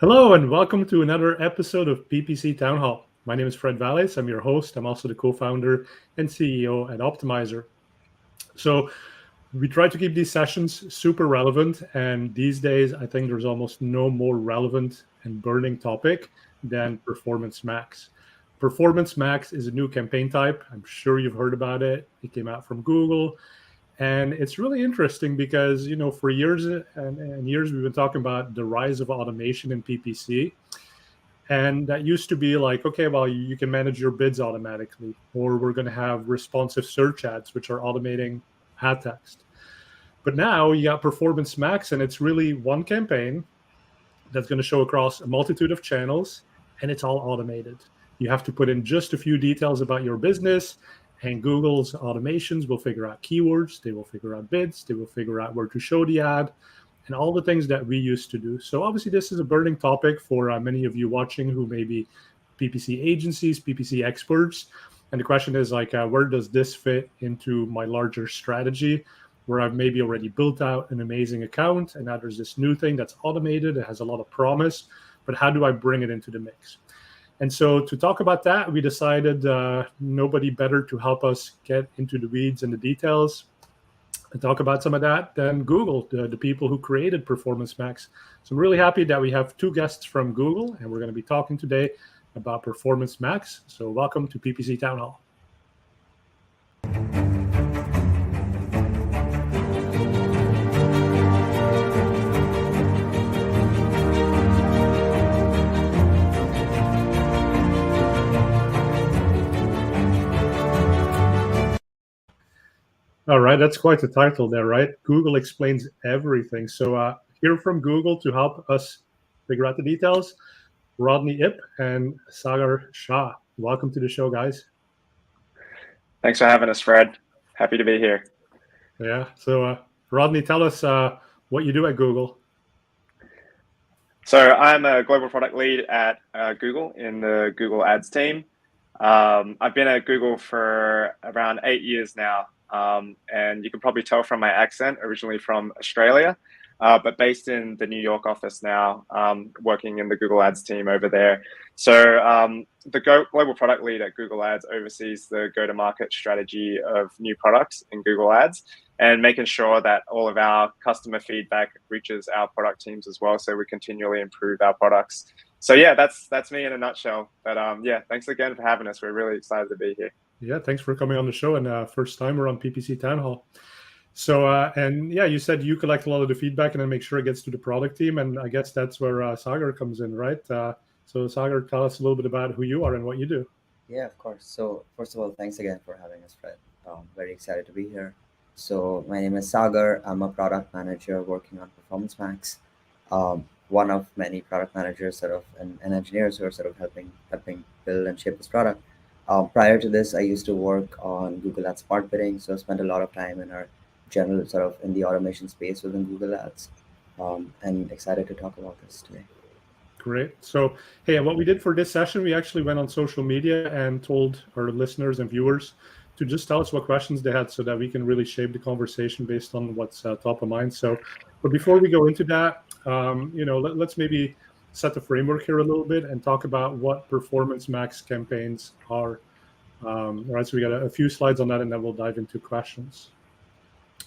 Hello and welcome to another episode of PPC Town Hall. My name is Fred Valles. I'm your host. I'm also the co-founder and CEO at Optmyzr. So we try to keep these sessions super relevant, and these days I think there's almost no more relevant and burning topic than Performance Max. Performance Max is a new campaign type. I'm sure you've heard about it. It came out from Google. And it's really interesting because, for years and years, we've been talking about the rise of automation in PPC. And that used to be like, okay, well, you can manage your bids automatically, or we're going to have responsive search ads, which are automating ad text. But now you got Performance Max, and it's really one campaign that's going to show across a multitude of channels, and it's all automated. You have to put in just a few details about your business, and Google's automations will figure out keywords, they will figure out bids, they will figure out where to show the ad, and all the things that we used to do. So obviously this is a burning topic for many of you watching who may be PPC agencies, PPC experts. And the question is like, where does this fit into my larger strategy, where I've maybe already built out an amazing account, and now there's this new thing that's automated, it has a lot of promise, but how do I bring it into the mix? And so to talk about that, we decided nobody better to help us get into the weeds and the details and talk about some of that than Google, the people who created Performance Max. So I'm really happy that we have two guests from Google, and we're going to be talking today about Performance Max. So welcome to PPC Town Hall. All right, that's quite the title there, right? Google explains everything. So here from Google to help us figure out the details, Rodney Ip and Sagar Shah. Welcome to the show, guys. Thanks for having us, Fred. Happy to be here. Yeah, so Rodney, tell us what you do at Google. So I'm a global product lead at Google in the Google Ads team. I've been at Google for around 8 years now. And you can probably tell from my accent, originally from Australia, but based in the New York office now, working in the Google Ads team over there. So the global product lead at Google Ads oversees the go-to-market strategy of new products in Google Ads and making sure that all of our customer feedback reaches our product teams as well, so we continually improve our products. So yeah, that's me in a nutshell. But yeah, thanks again for having us. We're really excited to be here. Yeah, thanks for coming on the show, and first time we're on PPC Town Hall. So, and yeah, you said you collect a lot of the feedback and then make sure it gets to the product team, and I guess that's where Sagar comes in, right? So Sagar, tell us a little bit about who you are and what you do. Yeah, of course. So first of all, thanks again for having us, Fred. Very excited to be here. So my name is Sagar. I'm a product manager working on Performance Max. One of many product managers, and engineers who are helping build and shape this product. Prior to this, I used to work on Google Ads smart bidding, so I spent a lot of time in our general in the automation space within Google Ads, and excited to talk about this today. Great. So, hey, and what we did for this session, we actually went on social media and told our listeners and viewers to just tell us what questions they had so that we can really shape the conversation based on what's top of mind. So, but before we go into that, let's maybe set the framework here a little bit and talk about what Performance Max campaigns are. Right, so we got a few slides on that, and then we'll dive into questions.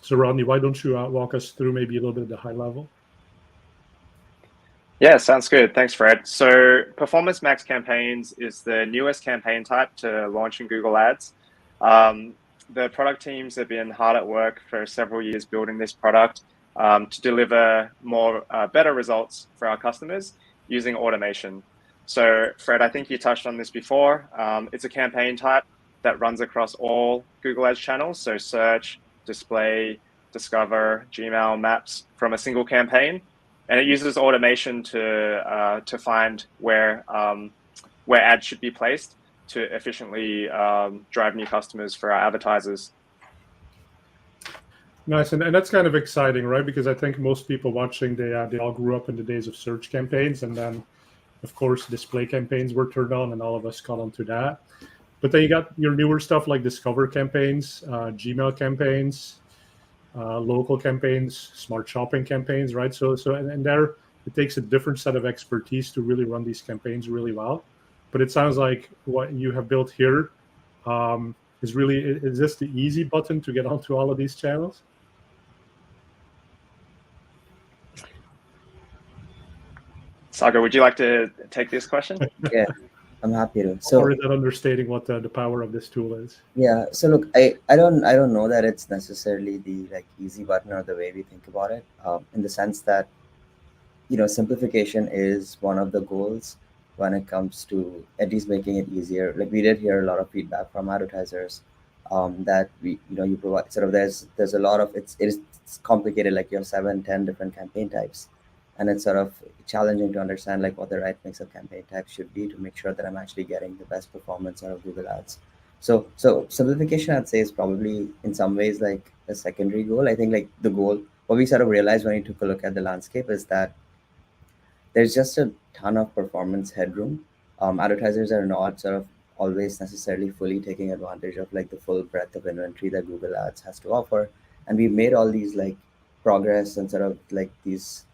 So Rodney, why don't you walk us through maybe a little bit at the high level? Yeah, sounds good. Thanks, Fred. So Performance Max campaigns is the newest campaign type to launch in Google Ads. The product teams have been hard at work for several years building this product to deliver better results for our customers using automation. So Fred, I think you touched on this before. It's a campaign type that runs across all Google Ads channels. So search, display, discover, Gmail, maps from a single campaign. And it uses automation to find where ads should be placed to efficiently drive new customers for our advertisers. Nice, and that's kind of exciting, right? Because I think most people watching, they all grew up in the days of search campaigns, and then, of course, display campaigns were turned on, and all of us caught on to that. But then you got your newer stuff like Discover campaigns, Gmail campaigns, local campaigns, smart shopping campaigns, right? So and they're it takes a different set of expertise to really run these campaigns really well. But it sounds like what you have built here is this the easy button to get onto all of these channels? Sagar, would you like to take this question? Yeah, I'm happy to. Or is that understating what the power of this tool is? Yeah, so look, I don't know that it's necessarily the like easy button or the way we think about it, in the sense that simplification is one of the goals when it comes to at least making it easier. Like we did hear a lot of feedback from advertisers, that you provide sort of there's a lot of it's complicated. Like you have 7, 10 different campaign types, and it's sort of challenging to understand like what the right mix of campaign types should be to make sure that I'm actually getting the best performance out of Google Ads. So simplification, I'd say, is probably in some ways like a secondary goal. I think like the goal, what we sort of realized when we took a look at the landscape is that there's just a ton of performance headroom. Advertisers are not sort of always necessarily fully taking advantage of like the full breadth of inventory that Google Ads has to offer. And we've made all these like progress and sort of like these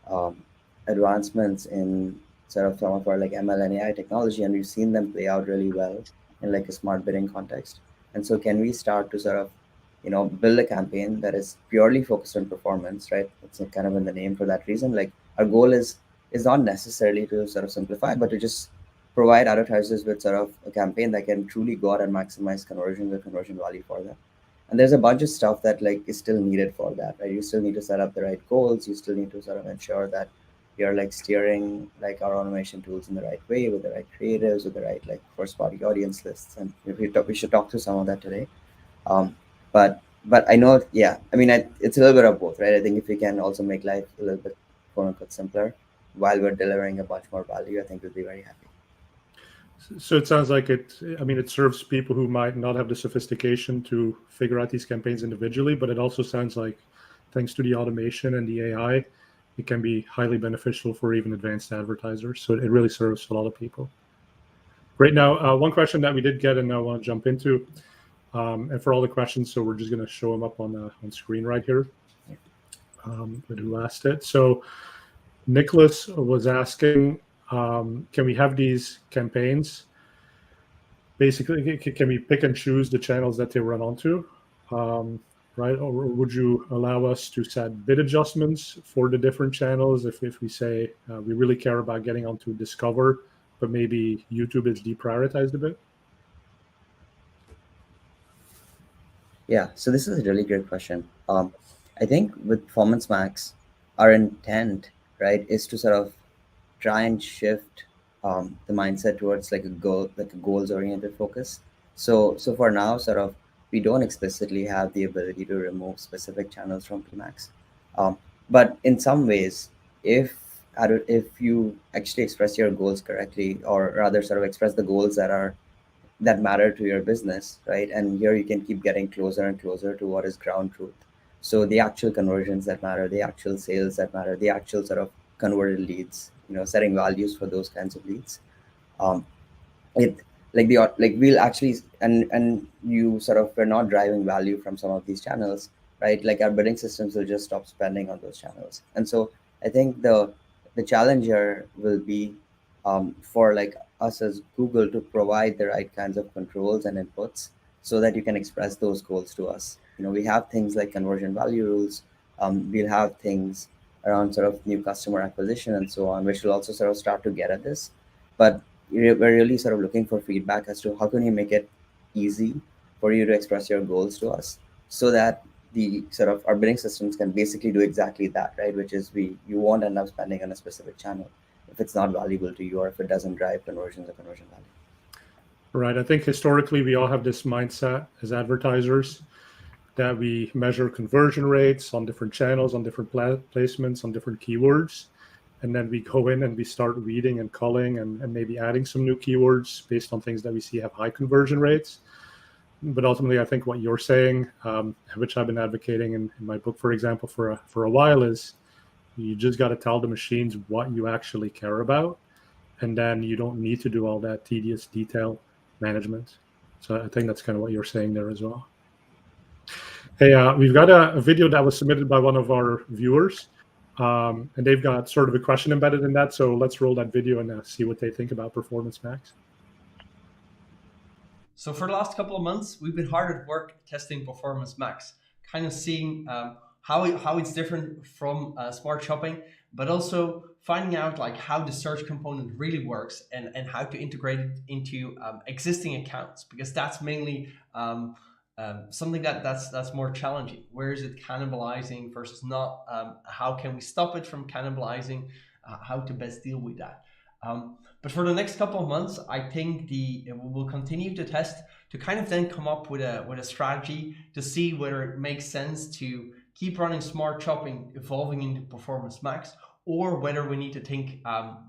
um, advancements in sort of some of our like ML and AI technology, and we've seen them play out really well in like a smart bidding context. And so can we start to sort of build a campaign that is purely focused on performance, right? It's kind of in the name for that reason. Like our goal is not necessarily to sort of simplify, but to just provide advertisers with sort of a campaign that can truly go out and maximize conversion, the conversion value for them. And there's a bunch of stuff that like is still needed for that, right? You still need to set up the right goals. You still need to sort of ensure that you're like steering like our automation tools in the right way, with the right creatives, with the right like first party audience lists. And we should talk through some of that today. Um, but I know, yeah, I mean, it's a little bit of both, right? I think if we can also make life a little bit quote unquote simpler while we're delivering a bunch more value, I think we'll be very happy. So it sounds like it serves people who might not have the sophistication to figure out these campaigns individually, but it also sounds like thanks to the automation and the AI, it can be highly beneficial for even advanced advertisers. So it really serves a lot of people. Right now, one question that we did get and I want to jump into, and for all the questions, so we're just going to show them up on screen right here. Who asked it? So Nicholas was asking, can we have these campaigns? Basically, can we pick and choose the channels that they run onto, right? Or would you allow us to set bid adjustments for the different channels if we say we really care about getting onto Discover, but maybe YouTube is deprioritized a bit? Yeah, so this is a really great question. I think with Performance Max, our intent, right, is to sort of try and shift the mindset towards like a goals-oriented focus. So for now, sort of, we don't explicitly have the ability to remove specific channels from PMax. But in some ways, if you actually express your goals correctly, or rather sort of express the goals that matter to your business, right? And here you can keep getting closer and closer to what is ground truth. So the actual conversions that matter, the actual sales that matter, the actual sort of converted leads, setting values for those kinds of leads. Um, it like we'll actually, and you sort of, we're not driving value from some of these channels, right? Like our bidding systems will just stop spending on those channels. And so I think the challenge here will be, for like us as Google to provide the right kinds of controls and inputs so that you can express those goals to us. We have things like conversion value rules. We'll have things around sort of new customer acquisition and so on, which will also sort of start to get at this. But we're really sort of looking for feedback as to how can you make it easy for you to express your goals to us, so that the sort of our bidding systems can basically do exactly that, right? Which is you won't end up spending on a specific channel if it's not valuable to you, or if it doesn't drive conversions or conversion value. Right. I think historically we all have this mindset as advertisers that we measure conversion rates on different channels, on different placements, on different keywords. And then we go in and we start reading and culling and maybe adding some new keywords based on things that we see have high conversion rates. But ultimately, I think what you're saying, which I've been advocating in my book, for example, for a while, is you just got to tell the machines what you actually care about. And then you don't need to do all that tedious detail management. So I think that's kind of what you're saying there as well. Hey, we've got a video that was submitted by one of our viewers. And they've got sort of a question embedded in that. So let's roll that video and see what they think about Performance Max. So for the last couple of months, we've been hard at work testing Performance Max, kind of seeing how it's different from Smart Shopping, but also finding out like how the search component really works and how to integrate it into existing accounts, because that's mainly something that's more challenging. Where is it cannibalizing versus not? How can we stop it from cannibalizing? How to best deal with that? But for the next couple of months, I think we'll continue to test to kind of then come up with a strategy to see whether it makes sense to keep running Smart Shopping evolving into Performance Max, or whether we need to think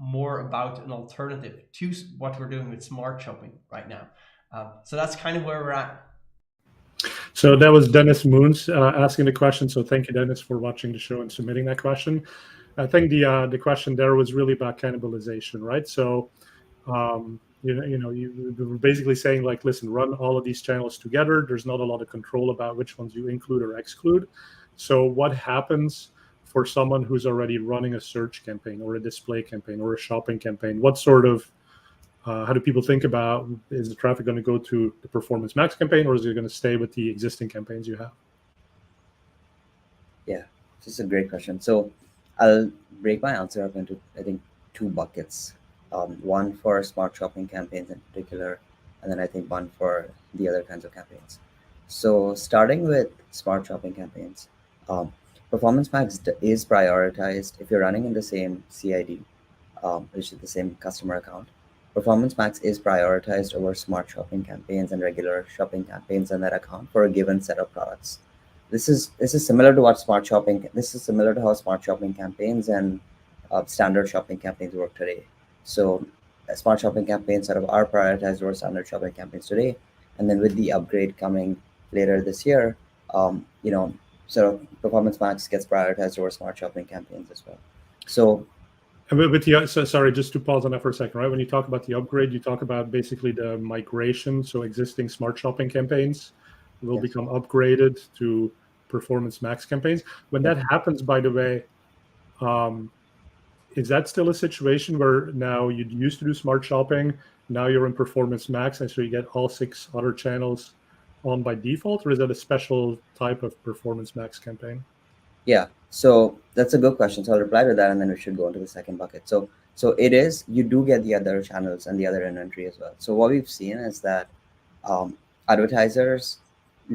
more about an alternative to what we're doing with Smart Shopping right now. So that's kind of where we're at. So that was Dennis Moons asking the question. So thank you, Dennis, for watching the show and submitting that question. I think the question there was really about cannibalization, right? So, you were basically saying like, listen, run all of these channels together. There's not a lot of control about which ones you include or exclude. So what happens for someone who's already running a search campaign or a display campaign or a shopping campaign? What sort of, how do people think about, is the traffic going to go to the Performance Max campaign, or is it going to stay with the existing campaigns you have? Yeah, this is a great question. So I'll break my answer up into, I think, two buckets. One for Smart Shopping campaigns in particular, and then I think one for the other kinds of campaigns. So starting with Smart Shopping campaigns, Performance Max is prioritized if you're running in the same CID, which is the same customer account. Performance Max is prioritized over Smart Shopping campaigns and regular shopping campaigns on that account for a given set of products. This is similar to what Smart Shopping. This is similar to how Smart Shopping campaigns and standard shopping campaigns work today. So Smart Shopping campaigns sort of are prioritized over standard shopping campaigns today, and then with the upgrade coming later this year, sort of Performance Max gets prioritized over Smart Shopping campaigns as well. So. Sorry, just to pause on that for a second, right? When you talk about the upgrade, you talk about basically the migration. So existing Smart Shopping campaigns will become upgraded to Performance Max campaigns. When that happens, by the way, is that still a situation where now you used to do Smart Shopping, now you're in Performance Max, and so you get all 6 other channels on by default, or is that a special type of Performance Max campaign? Yeah, so that's a good question. So I'll reply to that, and then we should go into the second bucket. So it is, you do get the other channels and the other inventory as well. So what we've seen is that advertisers,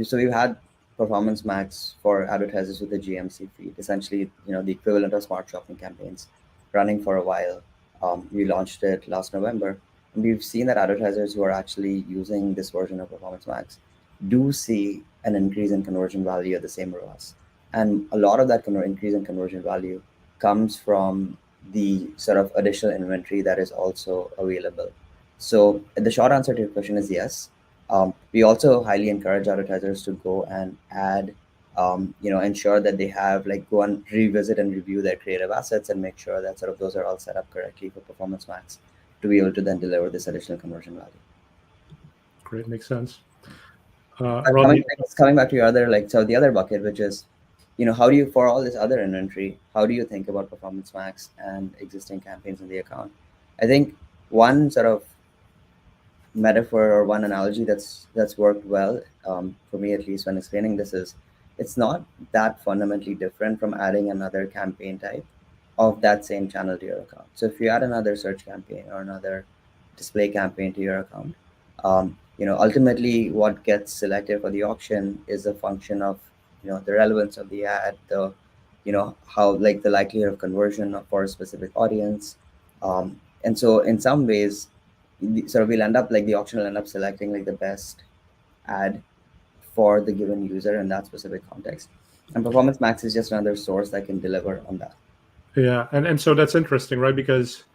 so we've had Performance Max for advertisers with a GMC feed, essentially, the equivalent of Smart Shopping campaigns, running for a while. We launched it last November, and we've seen that advertisers who are actually using this version of Performance Max do see an increase in conversion value at the same ROAS. And a lot of that increase in conversion value comes from the sort of additional inventory that is also available. So the short answer to your question is yes. We also highly encourage advertisers to go and add, ensure that they have go and revisit and review their creative assets and make sure that sort of those are all set up correctly for Performance Max to be able to then deliver this additional conversion value. Great, makes sense. Coming back to your other, the other bucket, which is, how do you, for all this other inventory, how do you think about Performance Max and existing campaigns in the account? I think one sort of metaphor or one analogy that's worked well for me, at least when explaining this, is it's not that fundamentally different from adding another campaign type of that same channel to your account. So if you add another search campaign or another display campaign to your account, ultimately what gets selected for the auction is a function of the relevance of the ad, how the likelihood of conversion for a specific audience, and so in some ways, sort of we'll end up the auction will end up selecting the best ad for the given user in that specific context, and Performance Max is just another source that can deliver on that. Yeah, and so that's interesting, right? Because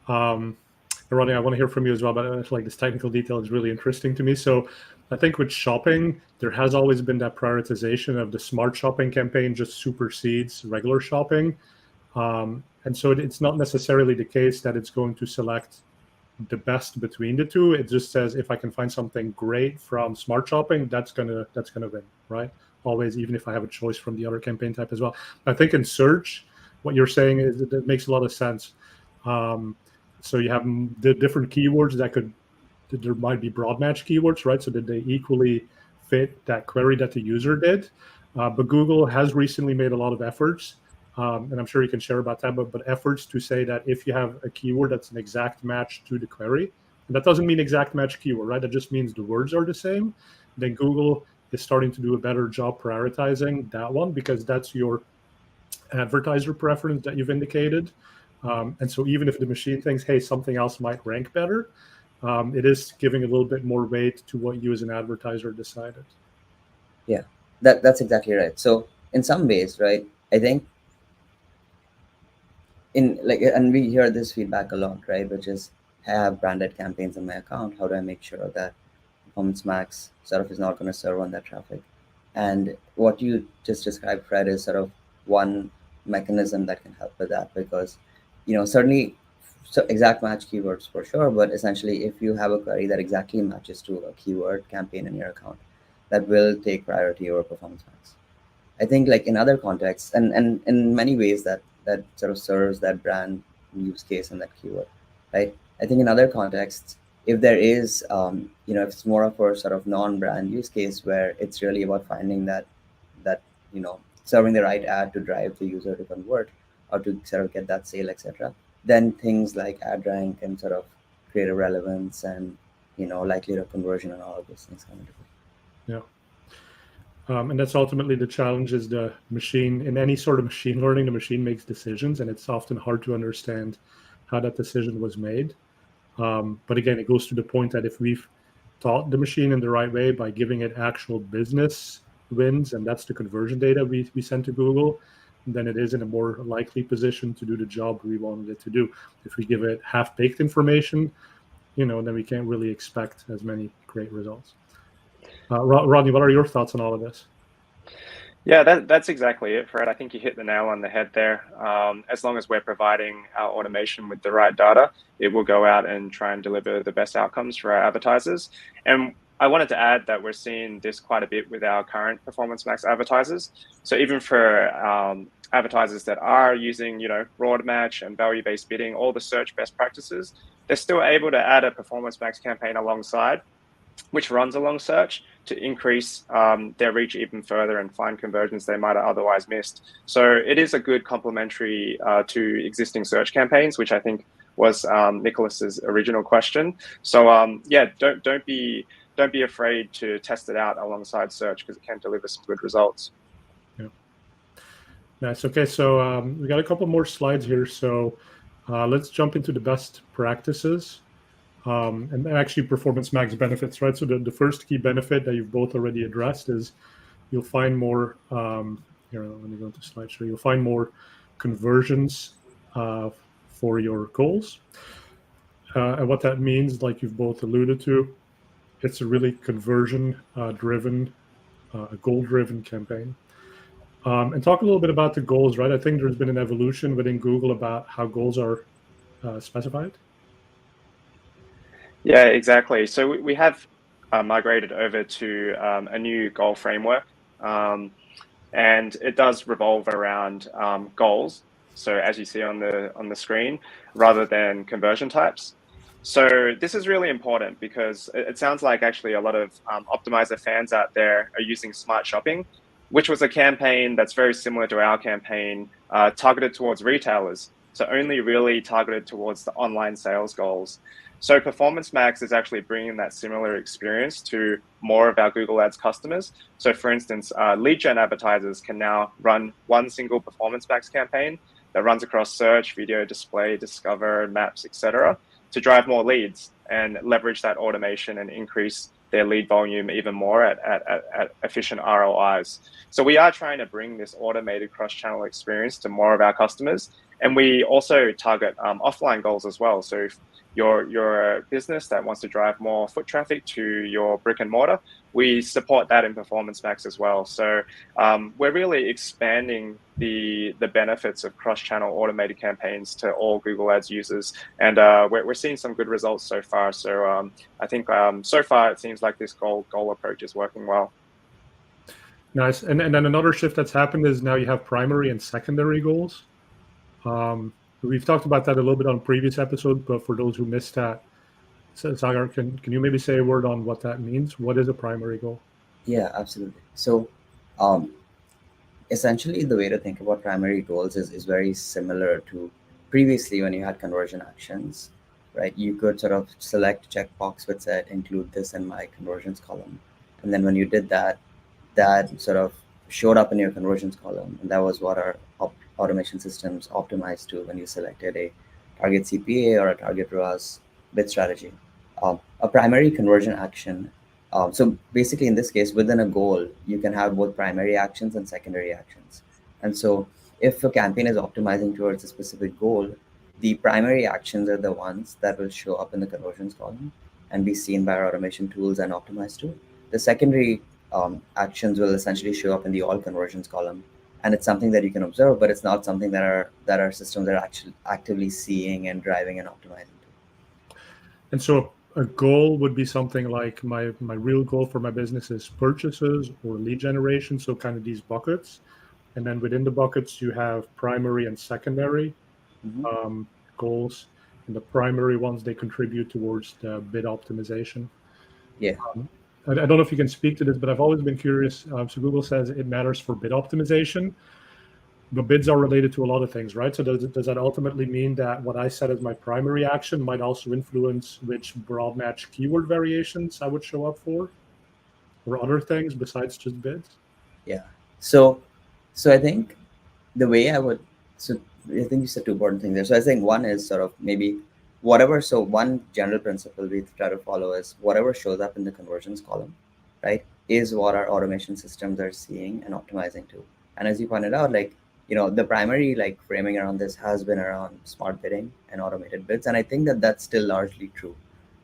Rodney, I want to hear from you as well, but this technical detail is really interesting to me. So I think with shopping, there has always been that prioritization of the Smart Shopping campaign just supersedes regular shopping. And so it's not necessarily the case that it's going to select the best between the two. It just says, if I can find something great from Smart Shopping, that's gonna win, right? Always, even if I have a choice from the other campaign type as well. I think in search, what you're saying is that makes a lot of sense. So you have the different keywords there might be broad match keywords, right? So that they equally fit that query that the user did. But Google has recently made a lot of efforts, and I'm sure you can share about that, but efforts to say that if you have a keyword that's an exact match to the query, and that doesn't mean exact match keyword, right? That just means the words are the same. Then Google is starting to do a better job prioritizing that one, because that's your advertiser preference that you've indicated. And so even if the machine thinks, hey, something else might rank better, it is giving a little bit more weight to what you as an advertiser decided. Yeah, that's exactly right. So in some ways, right, I think and we hear this feedback a lot, right, which is, I have branded campaigns on my account. How do I make sure that Performance Max sort of is not going to serve on that traffic? And what you just described, Fred, is sort of one mechanism that can help with that, because certainly, so exact match keywords for sure, but essentially if you have a query that exactly matches to a keyword campaign in your account, that will take priority over Performance Max. I think like in other contexts, and in many ways that sort of serves that brand use case and that keyword, right? I think in other contexts, if there is, if it's more of a sort of non-brand use case where it's really about finding that serving the right ad to drive the user to convert or to sort of get that sale, etc., then things like ad rank and sort of create a relevance and likelihood of conversion and all of those things come into play. Yeah. And that's ultimately the challenge, is the machine. In any sort of machine learning, the machine makes decisions, and it's often hard to understand how that decision was made. But again, it goes to the point that if we've taught the machine in the right way by giving it actual business wins, and that's the conversion data we send to Google, then it is in a more likely position to do the job we wanted it to do. If we give it half-baked information, then we can't really expect as many great results. Rodney, what are your thoughts on all of this? Yeah, that's exactly it, Fred. I think you hit the nail on the head there. As long as we're providing our automation with the right data, it will go out and try and deliver the best outcomes for our advertisers. And I wanted to add that we're seeing this quite a bit with our current Performance Max advertisers. So even for advertisers that are using, broad match and value-based bidding, all the search best practices, they're still able to add a Performance Max campaign alongside, which runs along search, to increase their reach even further and find conversions they might have otherwise missed. So it is a good complementary to existing search campaigns, which I think was Nicholas's original question. So yeah, don't be afraid to test it out alongside search, because it can deliver some good results. Yeah. Nice. Okay, so we got a couple more slides here. So let's jump into the best practices. And actually Performance Max benefits, right? So the first key benefit that you've both already addressed is you'll find more, here, let me go to slideshow. You'll find more conversions for your goals. And what that means, like you've both alluded to, it's a really conversion driven, a goal driven campaign. And talk a little bit about the goals, right? I think there's been an evolution within Google about how goals are specified. Yeah, exactly. So we have migrated over to a new goal framework, and it does revolve around goals. So as you see on the screen, rather than conversion types. So this is really important, because it sounds like actually a lot of Optmyzr fans out there are using Smart Shopping, which was a campaign that's very similar to our campaign, targeted towards retailers. So only really targeted towards the online sales goals. So Performance Max is actually bringing that similar experience to more of our Google Ads customers. So for instance, lead gen advertisers can now run one single Performance Max campaign that runs across search, video, display, discover, maps, etc., to drive more leads and leverage that automation and increase their lead volume even more at efficient ROIs. So we are trying to bring this automated cross-channel experience to more of our customers. And we also target offline goals as well. So if you're a business that wants to drive more foot traffic to your brick and mortar, we support that in Performance Max as well. So we're really expanding the benefits of cross-channel automated campaigns to all Google Ads users, and we're seeing some good results so far. So I think so far it seems like this goal approach is working well. Nice. And then another shift that's happened is now you have primary and secondary goals. We've talked about that a little bit on previous episodes, but for those who missed that, Sagar, can you maybe say a word on what that means? What is a primary goal? Yeah, absolutely. So, um, essentially, the way to think about primary goals is very similar to previously when you had conversion actions, right? You could sort of select checkbox which said include this in my conversions column. And then when you did that, that sort of showed up in your conversions column. And that was what our automation systems optimized to when you selected a target CPA or a target ROAS bid strategy. A primary conversion action. So basically, in this case, within a goal, you can have both primary actions and secondary actions. And so if a campaign is optimizing towards a specific goal, the primary actions are the ones that will show up in the conversions column and be seen by our automation tools and optimized to. The secondary actions will essentially show up in the all conversions column, and it's something that you can observe, but it's not something that our systems are actually actively seeing and driving and optimizing to. And so a goal would be something like my real goal for my business is purchases or lead generation, so kind of these buckets. And then within the buckets, you have primary and secondary Mm-hmm. goals. And the primary ones, they contribute towards the bid optimization. Yeah. I don't know if you can speak to this, but I've always been curious. So Google says it matters for bid optimization, but bids are related to a lot of things, right? So does that ultimately mean that what I set as my primary action might also influence which broad match keyword variations I would show up for, or other things besides just bids? Yeah. So I think the way I would, so I think you said two important things there. So I think one is sort of maybe whatever. So one general principle we try to follow is whatever shows up in the conversions column, right, is what our automation systems are seeing and optimizing to. And as you pointed out, like, the primary like framing around this has been around smart bidding and automated bids. And I think that that's still largely true.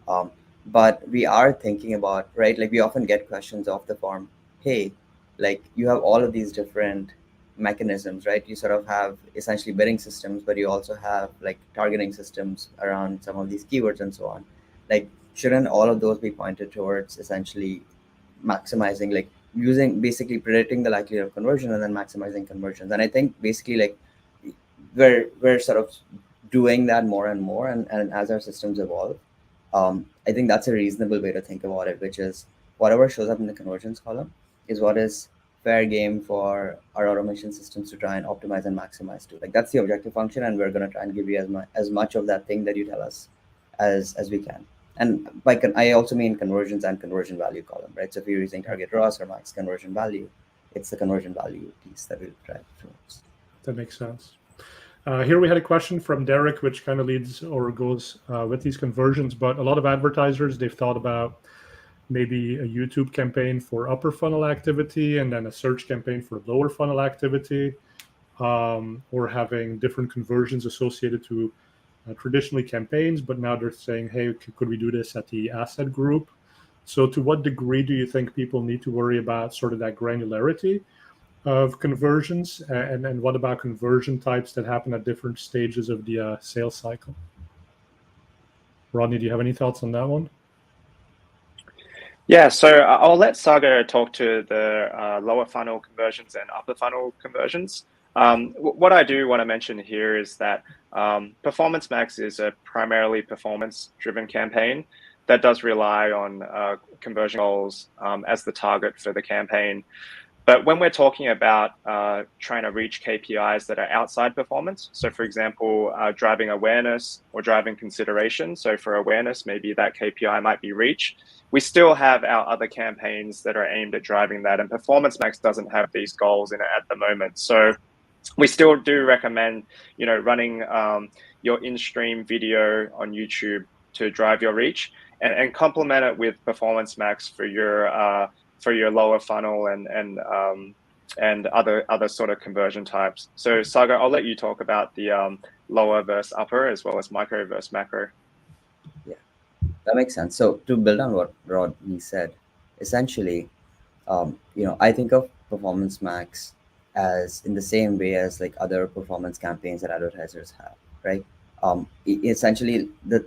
Um, but we are thinking about, right, like we often get questions off the form, hey, like you have all of these different mechanisms, right? You sort of have essentially bidding systems, but you also have like targeting systems around some of these keywords and so on. Like, shouldn't all of those be pointed towards essentially maximizing, like using basically predicting the likelihood of conversion and then maximizing conversions? And I think basically like we're sort of doing that more and more, and as our systems evolve, I think that's a reasonable way to think about it, which is whatever shows up in the conversions column is what is fair game for our automation systems to try and optimize and maximize to. Like, that's the objective function, and we're going to try and give you as much of that thing that you tell us as we can. And I also mean conversions and conversion value column, right? So if you're using target ROAS or max conversion value, it's the conversion value piece that we'll drive towards. That makes sense. Here we had a question from Derek, which kind of leads or goes with these conversions, but a lot of advertisers, they've thought about maybe a YouTube campaign for upper funnel activity and then a search campaign for lower funnel activity, or having different conversions associated to traditionally campaigns, but now they're saying, hey, could we do this at the asset group? So to what degree do you think people need to worry about sort of that granularity of conversions, and what about conversion types that happen at different stages of the sales cycle? Rodney, do you have any thoughts on that one? Yeah, so I'll let Saga talk to the lower funnel conversions and upper funnel conversions. What I do want to mention here is that Performance Max is a primarily performance-driven campaign that does rely on conversion goals as the target for the campaign. But when we're talking about trying to reach KPIs that are outside performance, so for example, driving awareness or driving consideration. So for awareness, maybe that KPI might be reach. We still have our other campaigns that are aimed at driving that, and Performance Max doesn't have these goals in it at the moment. So we still do recommend, running your in-stream video on YouTube to drive your reach, and complement it with Performance Max for your lower funnel and other sort of conversion types. So Saga, I'll let you talk about the lower versus upper as well as micro versus macro. Yeah, that makes sense. So to build on what Rodney said, essentially, I think of Performance Max as in the same way as like other performance campaigns that advertisers have, right? Essentially, the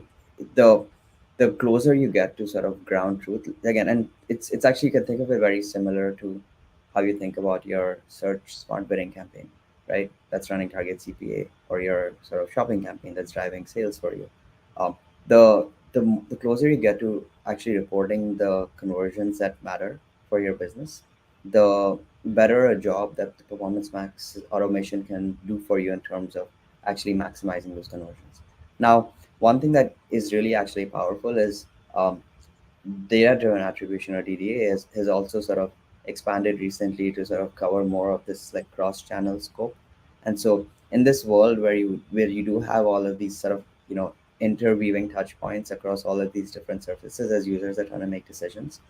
the closer you get to sort of ground truth again, and it's actually, you can think of it very similar to how you think about your search smart bidding campaign. right? That's running target CPA, or your sort of shopping campaign that's driving sales for you. Um, the closer you get to actually reporting the conversions that matter for your business, the better a job that the Performance Max automation can do for you in terms of actually maximizing those conversions. Now, one thing that is really actually powerful is data-driven attribution, or DDA, has also sort of expanded recently to sort of cover more of this like cross-channel scope. And so in this world where you do have all of these sort of interweaving touch points across all of these different surfaces as users are trying to make decisions,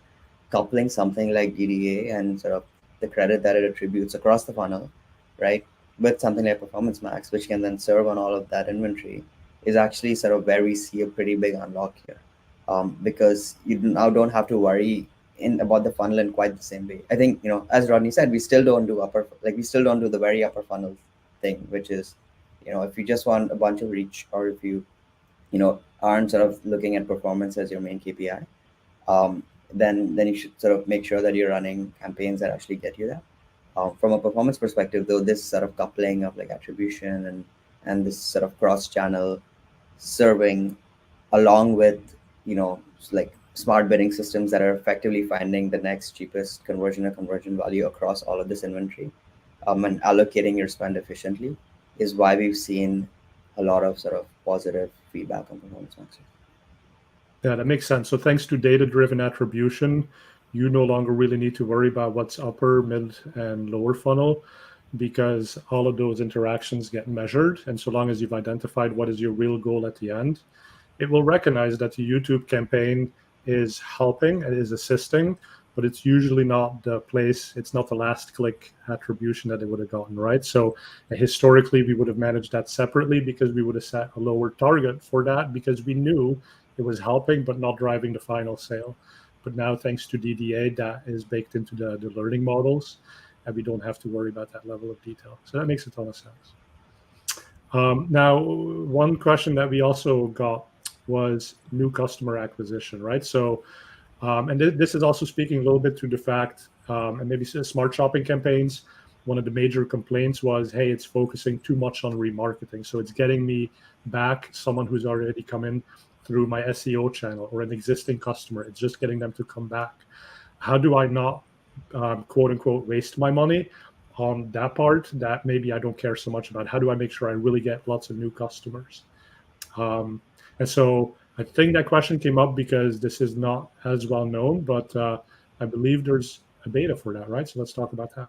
coupling something like DDA and sort of the credit that it attributes across the funnel, right, with something like Performance Max, which can then serve on all of that inventory, is actually sort of where we see a pretty big unlock here, because you now don't have to worry in about the funnel in quite the same way. I think as Rodney said, we still don't do the very upper funnel thing, which is if you just want a bunch of reach, or if you aren't sort of looking at performance as your main KPI, then you should sort of make sure that you're running campaigns that actually get you there. From a performance perspective, though, this sort of coupling of like attribution and this sort of cross-channel serving, along with like smart bidding systems that are effectively finding the next cheapest conversion or conversion value across all of this inventory, and allocating your spend efficiently, is why we've seen a lot of sort of positive feedback on Performance Max. Yeah, that makes sense. So thanks to data-driven attribution, you no longer really need to worry about what's upper, mid, and lower funnel, because all of those interactions get measured. And so long as you've identified what is your real goal at the end, it will recognize that the YouTube campaign is helping and is assisting, but it's usually not the place, it's not the last click attribution that it would have gotten, right? So historically, we would have managed that separately, because we would have set a lower target for that, because we knew it was helping but not driving the final sale. But now, thanks to DDA, that is baked into the learning models, and we don't have to worry about that level of detail. So that makes a ton of sense. Now, one question that we also got was new customer acquisition, right? So, and this is also speaking a little bit to the fact, and maybe smart shopping campaigns, one of the major complaints was, hey, it's focusing too much on remarketing. So it's getting me back someone who's already come in through my SEO channel, or an existing customer. It's just getting them to come back. How do I not, quote unquote, waste my money on that part that maybe I don't care so much about? How do I make sure I really get lots of new customers? And so I think that question came up because this is not as well known, but I believe there's a beta for that, right? So let's talk about that.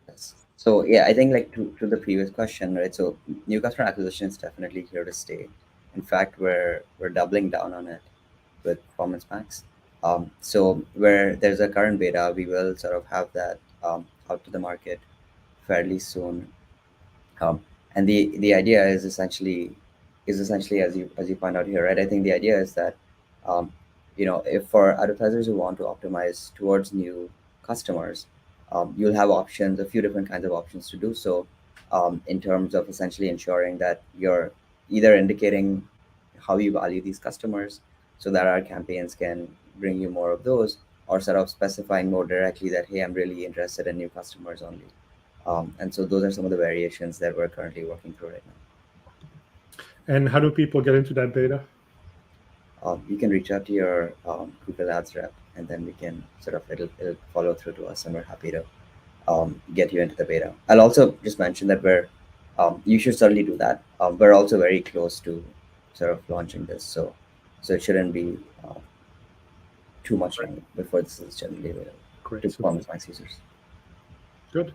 Yes. So yeah, I think like to the previous question, right? So new customer acquisition is definitely here to stay. In fact, we're doubling down on it with Performance Max. So where there's a current beta, we will sort of have that out to the market fairly soon. And the idea is essentially as you point out here, right? I think the idea is that if for advertisers who want to optimize towards new customers, you'll have options, a few different kinds of options to do so, in terms of essentially ensuring that you're either indicating how you value these customers so that our campaigns can bring you more of those, or sort of specifying more directly that, hey, I'm really interested in new customers only. And so those are some of the variations that we're currently working through right now. And how do people get into that beta? You can reach out to your Google Ads rep, and then we can sort of it'll follow through to us, and we're happy to get you into the beta. I'll also just mention that you should certainly do that. We're also very close to sort of launching this, so it shouldn't be too much time before this is generally available to Performance Max users. Good.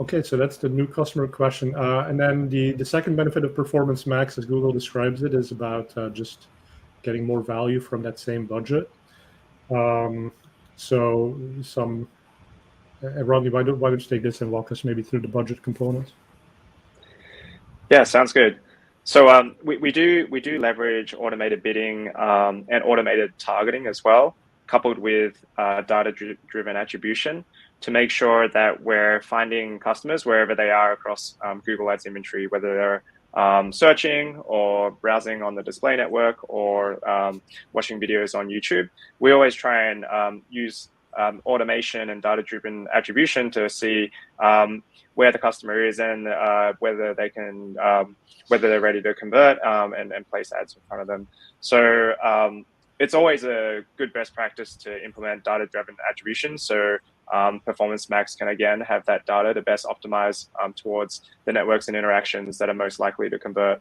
Okay, so that's the new customer question. And then the second benefit of Performance Max, as Google describes it, is about just getting more value from that same budget. So Rodney, why don't you take this and walk us maybe through the budget components? Yeah, sounds good. So we do leverage automated bidding and automated targeting as well, coupled with data-driven attribution, to make sure that we're finding customers wherever they are across Google Ads inventory, whether they're searching or browsing on the display network or watching videos on YouTube. We always try and use automation and data-driven attribution to see where the customer is and whether they can, whether they're ready to convert and place ads in front of them. So it's always a good best practice to implement data-driven attribution. So Performance Max can again have that data to best optimize towards the networks and interactions that are most likely to convert.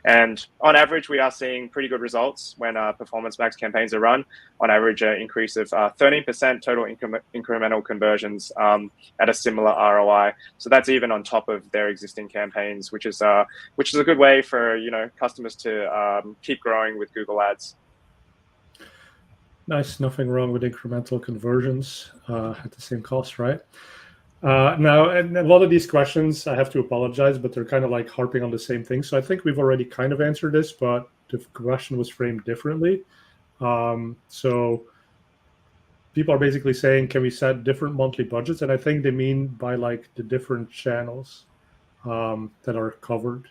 And on average, we are seeing pretty good results when Performance Max campaigns are run. On average, an increase of 13% total incremental conversions at a similar ROI. So that's even on top of their existing campaigns, which is a good way for customers to keep growing with Google Ads. Nice, nothing wrong with incremental conversions at the same cost, right? Now, and a lot of these questions, I have to apologize, but they're kind of like harping on the same thing. So I think we've already kind of answered this, but the question was framed differently. So people are basically saying, can we set different monthly budgets? And I think they mean by like the different channels that are covered.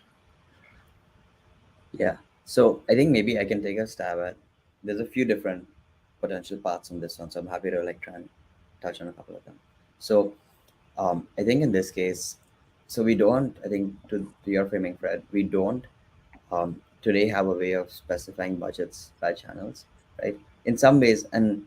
Yeah. So I think maybe I can take a stab at. There's a few different potential paths on this one, so I'm happy to like try and touch on a couple of them. So I think in this case, so we don't, I think to your framing, Fred, we don't today have a way of specifying budgets by channels, right? In some ways, and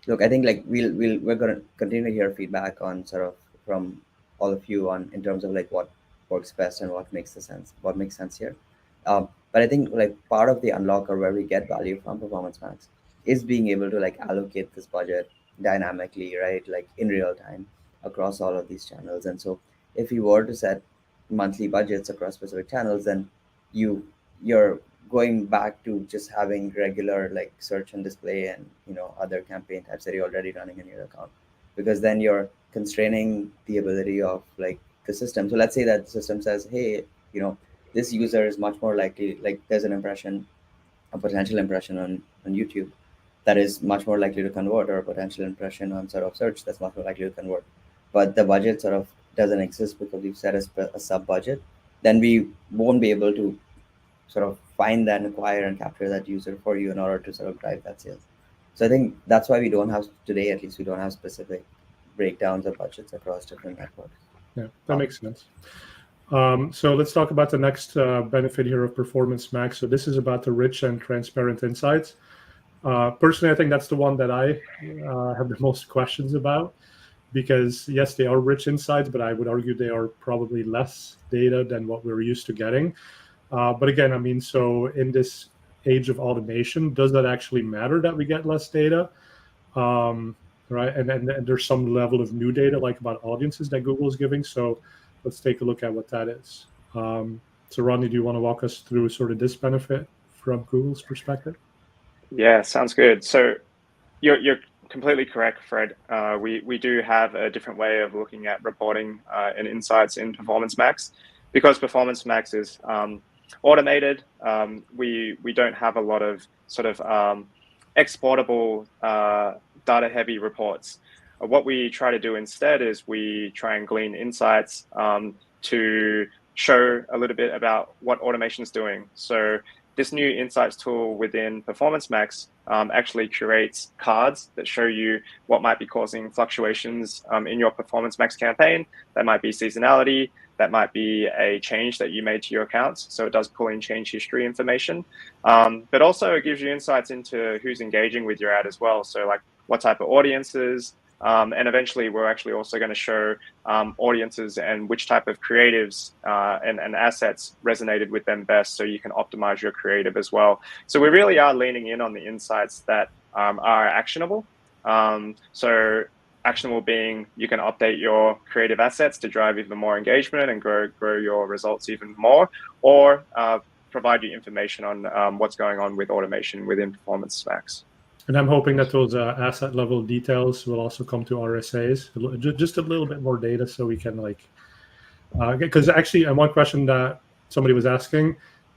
look, I think like we're gonna continue to hear feedback on sort of from all of you on in terms of like what works best and what makes sense here. But I think like part of the unlock or where we get value from Performance Max is being able to like allocate this budget dynamically, right? Like in real time across all of these channels. And so if you were to set monthly budgets across specific channels, then you're going back to just having regular like search and display and other campaign types that you're already running in your account, because then you're constraining the ability of like the system. So let's say that the system says, hey, this user is much more likely, like there's a potential impression on YouTube that is much more likely to convert, or a potential impression on sort of search that's much more likely to convert, but the budget sort of doesn't exist because we've set a sub budget, then we won't be able to sort of find that, acquire and capture that user for you in order to sort of drive that sales. So I think that's why we don't have, today at least, we don't have specific breakdowns of budgets across different networks. Yeah, that makes sense. So let's talk about the next benefit here of Performance Max. So this is about the rich and transparent insights. Personally, I think that's the one that I have the most questions about, because yes, they are rich insights, but I would argue they are probably less data than what we're used to getting. But again, I mean, so in this age of automation, does that actually matter that we get less data? Right, and there's some level of new data, like about audiences, that Google is giving. So let's take a look at what that is. So Rodney, do you want to walk us through sort of this benefit from Google's perspective? Yeah, sounds good. So you're completely correct, Fred. We do have a different way of looking at reporting and insights in Performance Max. Because Performance Max is automated, we don't have a lot of sort of exportable data-heavy reports. What we try to do instead is we try and glean insights to show a little bit about what automation is doing. So this new insights tool within Performance Max actually curates cards that show you what might be causing fluctuations in your Performance Max campaign. That might be seasonality, that might be a change that you made to your accounts. So it does pull in change history information, but also it gives you insights into who's engaging with your ad as well. So like what type of audiences, and eventually we're actually also going to show audiences and which type of creatives and assets resonated with them best, so you can optimize your creative as well. So we really are leaning in on the insights that are actionable. So actionable being you can update your creative assets to drive even more engagement and grow your results even more, or provide you information on what's going on with automation within Performance Max. And I'm hoping that those asset level details will also come to RSAs, just a little bit more data, so we can like, because actually one question that somebody was asking,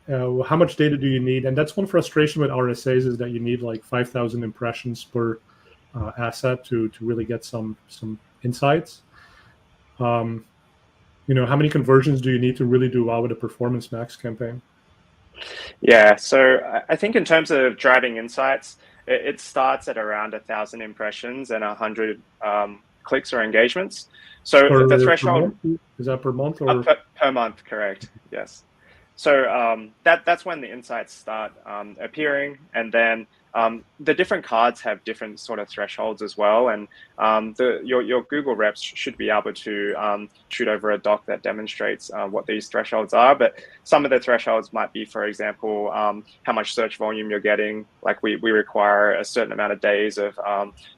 how much data do you need? And that's one frustration with RSAs, is that you need like 5,000 impressions per asset to really get some insights. How many conversions do you need to really do well with a Performance Max campaign? Yeah, so I think in terms of driving insights, it starts at around 1,000 impressions and 100 clicks or engagements. So the threshold is that per month or per month? Correct. Yes. So that's when the insights start appearing, and then the different cards have different sort of thresholds as well. And your Google reps should be able to shoot over a doc that demonstrates what these thresholds are. But some of the thresholds might be, for example, how much search volume you're getting. Like we require a certain amount of days of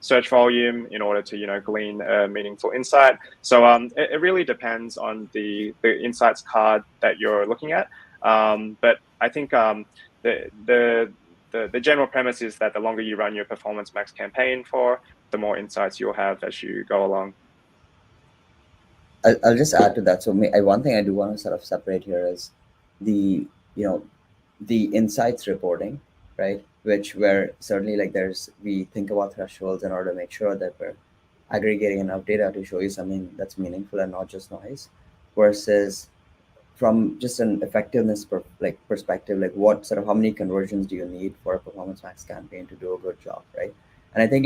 search volume in order to glean a meaningful insight. So it really depends on the insights card that you're looking at. But I think the general premise is that the longer you run your Performance Max campaign for, the more insights you'll have as you go along. I'll just add to that. So one thing I do want to sort of separate here is the the insights reporting, right? Where certainly like we think about thresholds in order to make sure that we're aggregating enough data to show you something that's meaningful and not just noise, versus from just an effectiveness perspective, like what sort of how many conversions do you need for a Performance Max campaign to do a good job, right? And I think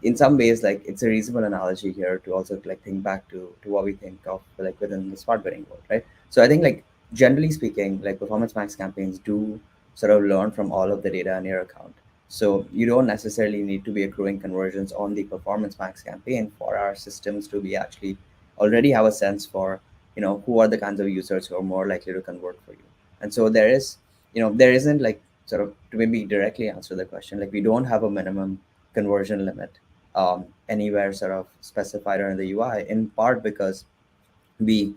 in some ways like it's a reasonable analogy here to also like think back to what we think of like within the smart bidding world, right? So I think like generally speaking, like Performance Max campaigns do sort of learn from all of the data in your account. So you don't necessarily need to be accruing conversions on the Performance Max campaign for our systems to be actually already have a sense for who are the kinds of users who are more likely to convert for you. And so there isn't like sort of, to maybe directly answer the question, like we don't have a minimum conversion limit anywhere sort of specified in the UI, in part because we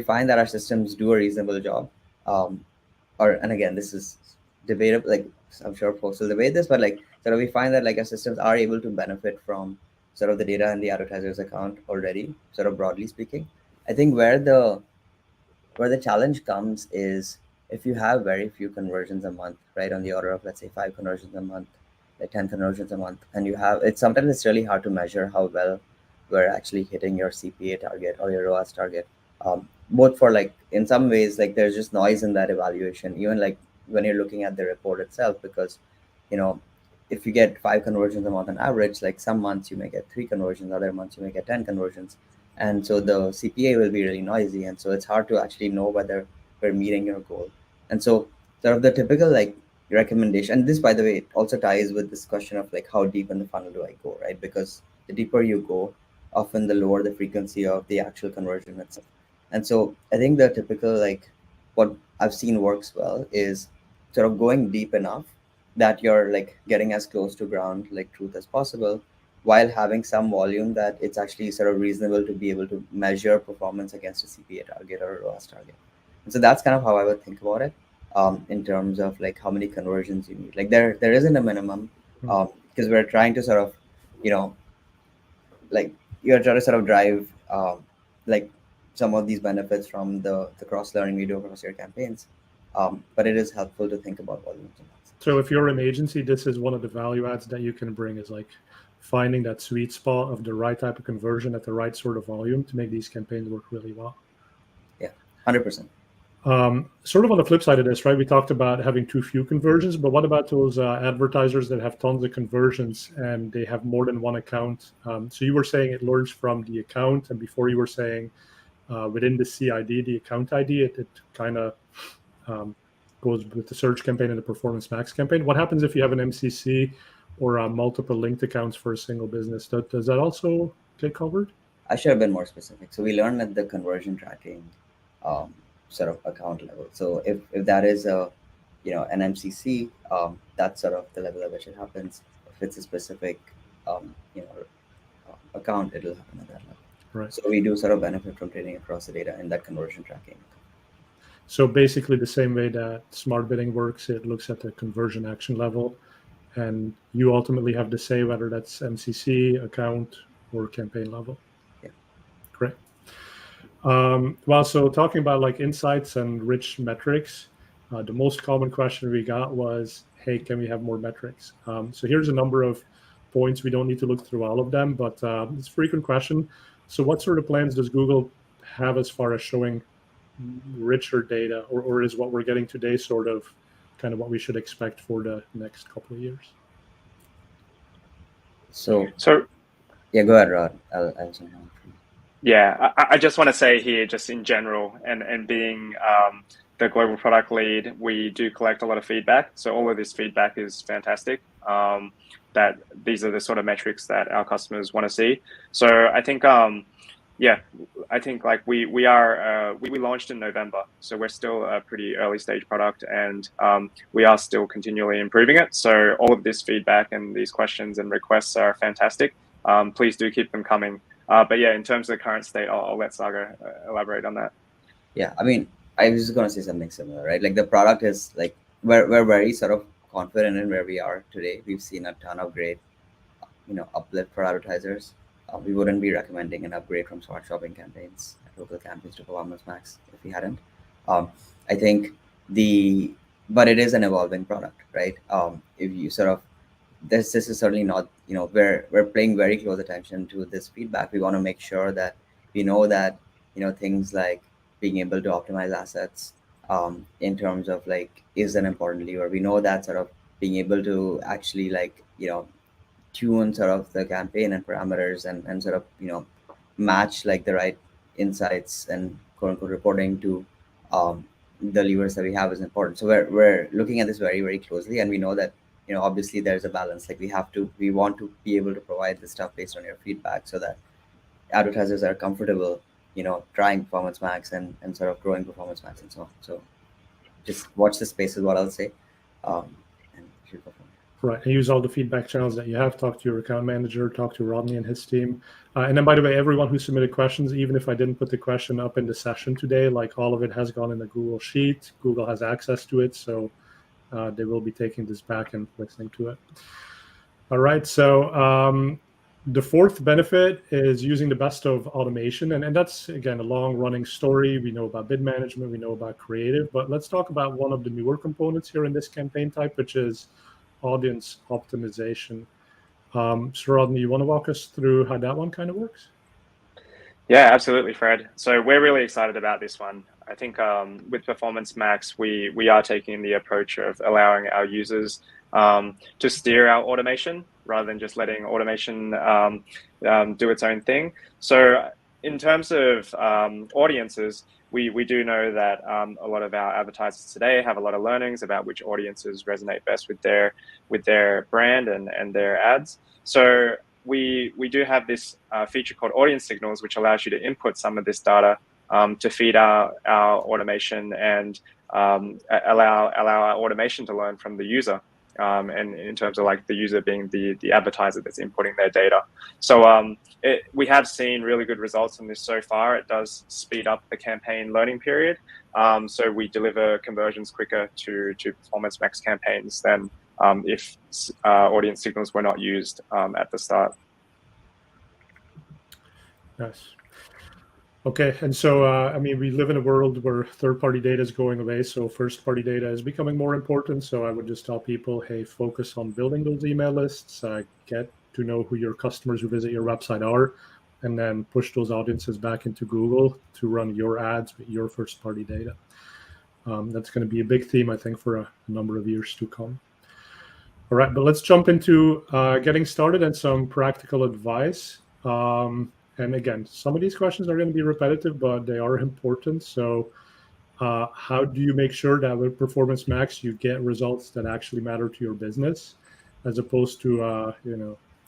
find that our systems do a reasonable job. And again, this is debatable, like I'm sure folks will debate this, but like sort of we find that like our systems are able to benefit from sort of the data in the advertiser's account already, sort of broadly speaking. I think where the challenge comes is if you have very few conversions a month, right, on the order of let's say 5 conversions a month, like 10 conversions a month, and sometimes it's really hard to measure how well we're actually hitting your CPA target or your ROAS target. Both for like in some ways like there's just noise in that evaluation, even like when you're looking at the report itself, because if you get 5 conversions a month on average, like some months you may get 3 conversions, other months you may get 10 conversions. And so the CPA will be really noisy. And so it's hard to actually know whether we're meeting your goal. And so sort of the typical like recommendation, and this, by the way, also ties with this question of like how deep in the funnel do I go, right? Because the deeper you go, often the lower the frequency of the actual conversion itself. And so I think the typical like what I've seen works well is sort of going deep enough that you're like getting as close to ground like truth as possible, while having some volume that it's actually sort of reasonable to be able to measure performance against a CPA target or a ROAS target. And so that's kind of how I would think about it in terms of like how many conversions you need. Like there isn't a minimum because we're trying to sort of, like you're trying to sort of drive like some of these benefits from the cross-learning we do across your campaigns. But it is helpful to think about volumes. So if you're an agency, this is one of the value adds that you can bring is like finding that sweet spot of the right type of conversion at the right sort of volume to make these campaigns work really well. Yeah, 100%. Sort of on the flip side of this, right? We talked about having too few conversions, but what about those advertisers that have tons of conversions and they have more than one account? So you were saying it learns from the account, and before you were saying within the CID, the account ID, it kind of goes with the search campaign and the Performance Max campaign. What happens if you have an MCC or multiple linked accounts for a single business? Does that also get covered? I should have been more specific. So we learned at the conversion tracking sort of account level. So if that is an MCC, that's sort of the level at which it happens. If it's a specific account, it'll happen at that level. Right. So we do sort of benefit from trading across the data in that conversion tracking. So basically the same way that smart bidding works, it looks at the conversion action level, and you ultimately have to say whether that's MCC, account, or campaign level. Yeah. Great. Well, so talking about like insights and rich metrics, the most common question we got was, hey, can we have more metrics? So here's a number of points. We don't need to look through all of them, but it's a frequent question. So what sort of plans does Google have as far as showing richer data, or is what we're getting today sort of kind of what we should expect for the next couple of years? So So yeah, go ahead, Rod. I'll jump on. yeah, I just want to say here, just in general, and being the global product lead, we do collect a lot of feedback. So all of this feedback is fantastic. That these are the sort of metrics that our customers want to see. So I think, yeah, I think like we launched in November, so we're still a pretty early stage product, and we are still continually improving it. So all of this feedback and these questions and requests are fantastic. Please do keep them coming. But yeah, in terms of the current state, I'll let Saga elaborate on that. Yeah, I mean, I was gonna say something similar, right? Like the product is like we're very sort of confident in where we are today. We've seen a ton of great, uplift for advertisers. We wouldn't be recommending an upgrade from smart shopping campaigns, local campaigns to Performance Max if we hadn't. I think the but it is an evolving product, right? If you sort of this is certainly not, we're paying very close attention to this feedback. We want to make sure that we know that, things like being able to optimize assets, in terms of like is an important lever. We know that sort of being able to actually like, tune sort of the campaign and parameters, and sort of, match like the right insights and quote unquote reporting to, the levers that we have is important. So we're looking at this very, very closely, and we know that, obviously there's a balance. Like we want to be able to provide this stuff based on your feedback so that advertisers are comfortable, trying Performance Max and sort of growing Performance Max and so on. So just watch the space is what I'll say. And should go from there. Right, and use all the feedback channels that you have. Talk to your account manager, talk to Rodney and his team. And then, by the way, everyone who submitted questions, even if I didn't put the question up in the session today, like all of it has gone in the Google Sheet. Google has access to it, so they will be taking this back and listening to it. All right, so the fourth benefit is using the best of automation. And that's, again, a long-running story. We know about bid management, we know about creative, but let's talk about one of the newer components here in this campaign type, which is audience optimization. So Rodney, you want to walk us through how that one kind of works? Yeah, absolutely, Fred. So we're really excited about this one. I think with Performance Max, we are taking the approach of allowing our users to steer our automation rather than just letting automation do its own thing. So in terms of audiences, we do know that a lot of our advertisers today have a lot of learnings about which audiences resonate best with their brand and their ads. So we do have this feature called Audience Signals, which allows you to input some of this data to feed our automation and allow our automation to learn from the user. And in terms of like the user being the advertiser that's inputting their data. So we have seen really good results on this so far. It does speed up the campaign learning period. So we deliver conversions quicker to Performance Max campaigns than if audience signals were not used at the start. Nice. Okay, and so I mean, we live in a world where third-party data is going away, so first-party data is becoming more important. So I would just tell people, hey, focus on building those email lists, get to know who your customers who visit your website are, and then push those audiences back into Google to run your ads with your first-party data. That's going to be a big theme, I think, for a number of years to come. All right, but let's jump into getting started and some practical advice. And again, some of these questions are going to be repetitive, but they are important. So how do you make sure that with Performance Max, you get results that actually matter to your business, as opposed to,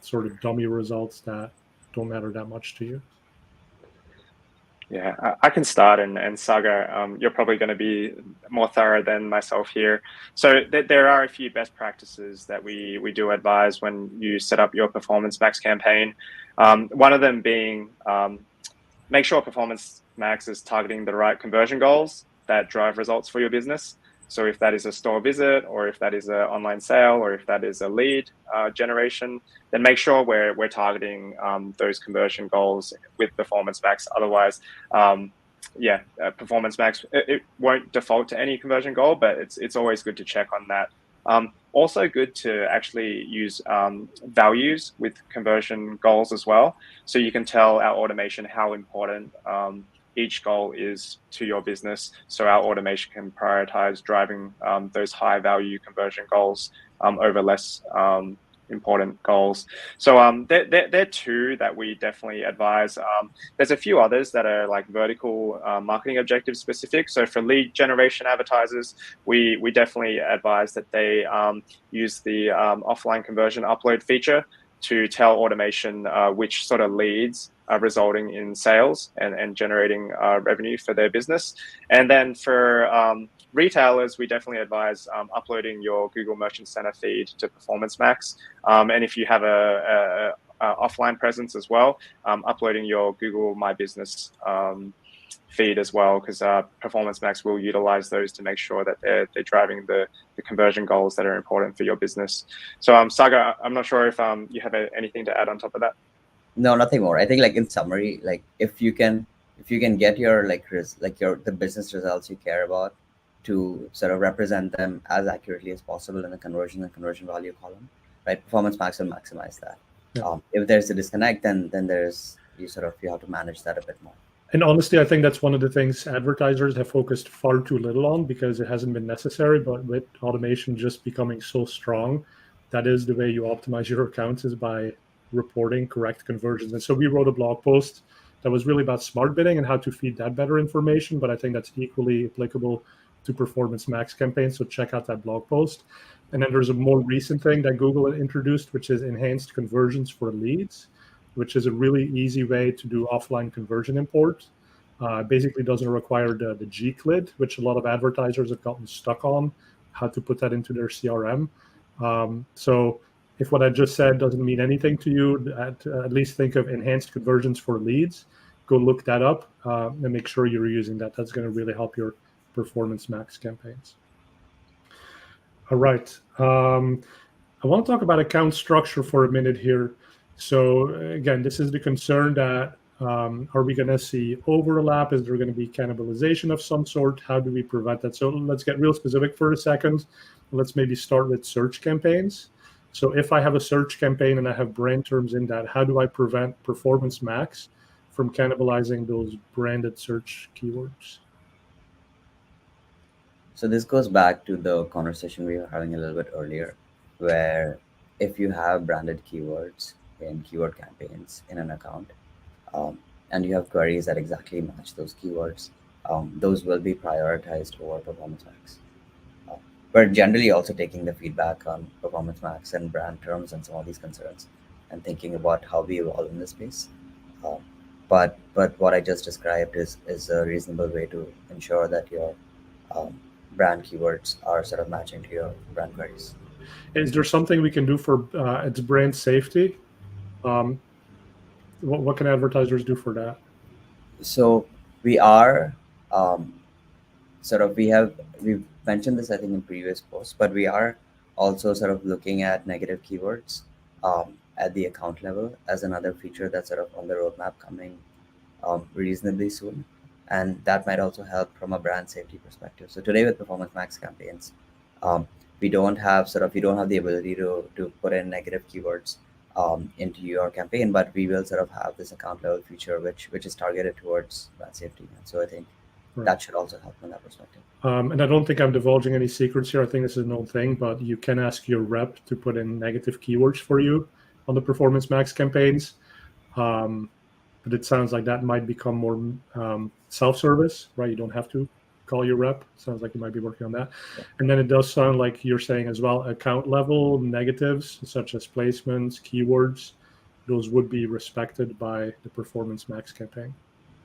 sort of dummy results that don't matter that much to you? Yeah, I can start, and Saga, you're probably going to be more thorough than myself here. So there are a few best practices that we do advise when you set up your Performance Max campaign. One of them being make sure Performance Max is targeting the right conversion goals that drive results for your business. So if that is a store visit, or if that is an online sale, or if that is a lead generation, then make sure we're targeting those conversion goals with Performance Max. Otherwise, Performance Max, it won't default to any conversion goal, but it's always good to check on that. Also good to actually use values with conversion goals as well. So you can tell our automation how important each goal is to your business. So our automation can prioritize driving those high value conversion goals over less important goals. So they're two that we definitely advise. There's a few others that are like vertical marketing objective specific. So for lead generation advertisers, we definitely advise that they use the offline conversion upload feature to tell automation which sort of leads are resulting in sales and generating revenue for their business. And then for retailers, we definitely advise uploading your Google Merchant Center feed to Performance Max. And if you have a offline presence as well, uploading your Google My Business feed as well, because Performance Max will utilize those to make sure that they're driving the conversion goals that are important for your business. So Saga, I'm not sure if you have anything to add on top of that. No, nothing more. I think like in summary, like if you can get your the business results you care about to sort of represent them as accurately as possible in the conversion and conversion value column, right? Performance Max will maximize that. Yeah. If there's a disconnect, then there's you have to manage that a bit more. And honestly, I think that's one of the things advertisers have focused far too little on because it hasn't been necessary. But with automation just becoming so strong, that is the way you optimize your accounts, is by reporting correct conversions. And so we wrote a blog post that was really about smart bidding and how to feed that better information. But I think that's equally applicable to Performance Max campaigns. So check out that blog post. And then there's a more recent thing that Google introduced, which is enhanced conversions for leads, which is a really easy way to do offline conversion import. Basically doesn't require the G-CLID, which a lot of advertisers have gotten stuck on, how to put that into their CRM. So if what I just said doesn't mean anything to you, at least think of enhanced conversions for leads. Go look that up and make sure you're using that. That's going to really help your Performance Max campaigns. All right. I want to talk about account structure for a minute here. So again, this is the concern that are we going to see overlap? Is there going to be cannibalization of some sort? How do we prevent that? So let's get real specific for a second. Let's maybe start with search campaigns. So if I have a search campaign and I have brand terms in that, how do I prevent Performance Max from cannibalizing those branded search keywords? So this goes back to the conversation we were having a little bit earlier, where if you have branded keywords in keyword campaigns in an account, and you have queries that exactly match those keywords, those will be prioritized over Performance Max. We're generally also taking the feedback on Performance Max and brand terms and some of these concerns and thinking about how we evolve in this space. But what I just described is a reasonable way to ensure that your brand keywords are sort of matching to your brand queries. Is there something we can do for its brand safety? What can advertisers do for that? So we are we've mentioned this I think in previous posts, but we are also sort of looking at negative keywords at the account level as another feature that's sort of on the roadmap coming reasonably soon, and that might also help from a brand safety perspective. So today with Performance Max campaigns, you don't have the ability to put in negative keywords into your campaign, but we will sort of have this account level feature which is targeted towards brand safety. And so I think that should also help from that perspective. And I don't think I'm divulging any secrets here. I think this is an old thing, but you can ask your rep to put in negative keywords for you on the Performance Max campaigns. But it sounds like that might become more self-service, right? You don't have to call your rep. Sounds like you might be working on that. Yeah. And then it does sound like you're saying as well, account level negatives, such as placements, keywords, those would be respected by the Performance Max campaign.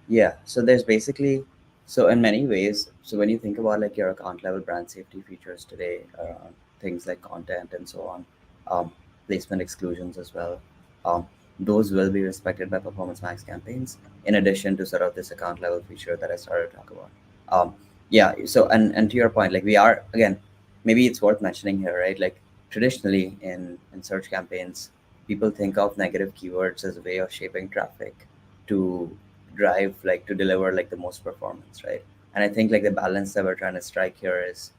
Yeah. So there's basically, so in many ways, so when you think about like your account level brand safety features today, things like content and so on, placement exclusions as well, those will be respected by Performance Max campaigns, in addition to sort of this account level feature that I started to talk about. Yeah. So, and to your point, like we are, again, maybe it's worth mentioning here, right? Like traditionally in search campaigns, people think of negative keywords as a way of shaping traffic to drive, like to deliver like the most performance, right? And I think like the balance that we're trying to strike here is,